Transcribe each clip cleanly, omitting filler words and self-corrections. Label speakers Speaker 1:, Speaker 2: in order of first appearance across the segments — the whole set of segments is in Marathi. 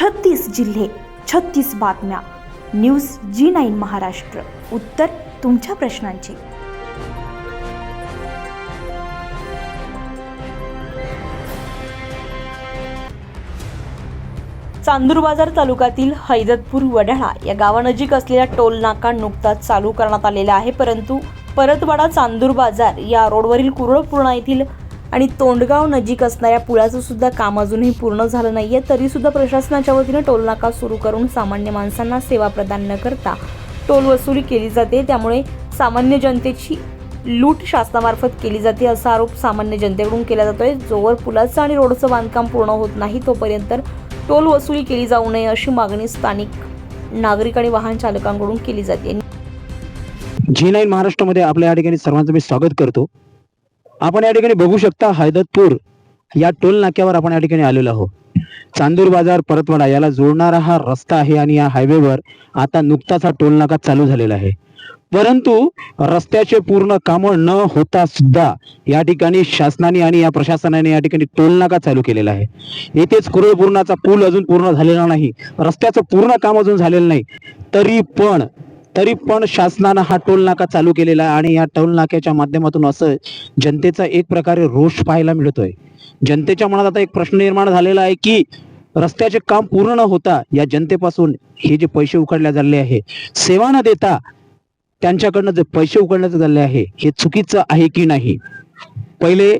Speaker 1: 36 जिल्हे, 36 बातम्या. News G9 Maharashtra. उत्तर तुमच्या प्रश्नांची. चांदूर बाजार तालुक्यातील हैदतपूर वडाळा या गावानजीक असलेला टोल नाका नुकताच चालू करण्यात आलेला आहे, परंतु परतवाडा चांदूर बाजार या रोडवरील कुरळपूर्णा येथील आणि तोंडगाव नजीक असणाऱ्या पुलाचं सुद्धा काम अजूनही पूर्ण झालं नाहीये. तरी सुद्धा प्रशासनाच्या वतीने टोल नाका सुरू करून सामान्य माणसांना सेवा प्रदान न करता टोल वसुली केली जाते. त्यामुळे सामान्य जनतेची लूट शासनामार्फत केली जाते असा आरोप सामान्य जनतेकडून केला जातोय. जोवर पुलाचं आणि रोडचं बांधकाम पूर्ण होत नाही तोपर्यंत टोल वसुली केली जाऊ नये अशी मागणी स्थानिक नागरिक आणि वाहन चालकांकडून केली जाते.
Speaker 2: G9 महाराष्ट्रामध्ये आपल्या या ठिकाणी सर्वांचं मी स्वागत करतो. आपण या ठिकाणी बघू शकता हैदतपूर या टोल नाक्यावर आपण या ठिकाणी आलेलो आहोत. चांदूर बाजार परतवाडा याला जोडणारा हा रस्ता आहे आणि या हायवेवर आता नुकताच हा टोल नाका चालू झालेला आहे. परंतु रस्त्याचे पूर्ण कामं न होता सुद्धा या ठिकाणी शासनाने आणि या प्रशासनाने या ठिकाणी टोल नाका चालू केलेला आहे. येथेच कुरळपूर्णाचा पूल अजून पूर्ण झालेला नाही, रस्त्याचं पूर्ण काम अजून झालेलं नाही. तरी पण शासनानं हा टोल नाका चालू केलेला आहे आणि या टोल नाक्याच्या माध्यमातून असं जनतेचा एक प्रकारे रोष पाहायला मिळतोय. जनतेच्या मनात आता एक प्रश्न निर्माण झालेला आहे की रस्त्याचे काम पूर्ण न होता या जनतेपासून हे जे पैसे उकडले झाले आहे, सेवा न देता त्यांच्याकडनं जे पैसे उकडण्याचे झाले आहे, हे चुकीचं आहे की नाही. पहिले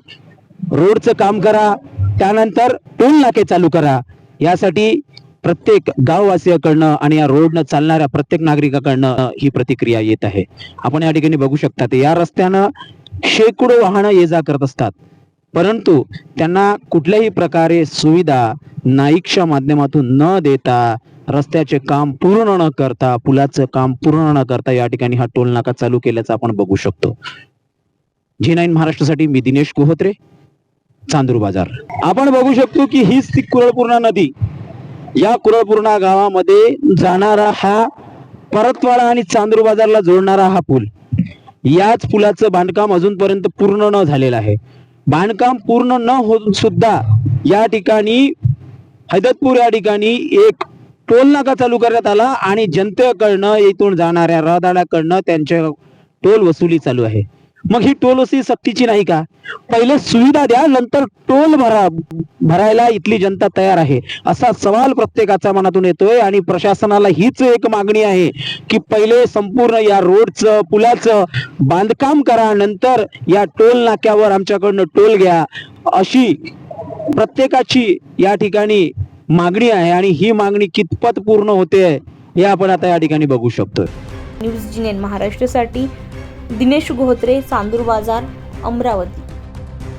Speaker 2: रोडचं काम करा, त्यानंतर टोल नाके चालू करा. यासाठी प्रत्येक गाववासियाकडनं आणि या रोडनं चालणाऱ्या प्रत्येक नागरिकाकडनं ही प्रतिक्रिया येत आहे. आपण या ठिकाणी बघू शकता या रस्त्यानं शेकडो वाहनं ये जा करत असतात, परंतु त्यांना कुठल्याही प्रकारे सुविधा नाईकच्या माध्यमातून न देता, रस्त्याचे काम पूर्ण न करता, पुलाचं काम पूर्ण न करता या ठिकाणी हा टोल नाका चालू केल्याचं आपण बघू शकतो. G9 महाराष्ट्रासाठी मी दिनेश गोहोत्रे, चांदूर बाजार. आपण बघू शकतो की हीच ती कुरळपूर्णा नदी, या कुरळपूर्णा गावामध्ये जाणारा हा परतवाडा आणि चांदूर बाजारला जोडणारा हा पूल, याच पुलाचं बांधकाम अजूनपर्यंत पूर्ण न झालेलं आहे. बांधकाम पूर्ण न होऊन सुद्धा या ठिकाणी हैदतपूर या ठिकाणी एक टोल नाका चालू करण्यात आला आणि जनतेकडनं इथून जाणाऱ्या रहदाराकडनं त्यांच्या टोल वसुली चालू आहे. मग ही टोल वसुली सक्तीची नाही का? पहिले सुविधा द्या, नंतर टोल भरायला इथली जनता तयार आहे असा सवाल प्रत्येकाच्या मनातून येतोय. आणि प्रशासनाला हीच एक मागणी आहे की पहिले संपूर्ण या रोडचं पुलाचं बांधकाम करा, नंतर या टोल नाक्यावर आमच्याकडनं टोल घ्या, अशी प्रत्येकाची या ठिकाणी मागणी आहे. आणि ही मागणी कितपत पूर्ण होते हे आपण आता या ठिकाणी बघू शकतो.
Speaker 1: न्यूज G9 महाराष्ट्रासाठी दिनेश गोहोत्रे, चांदूर बाजार, अमरावती.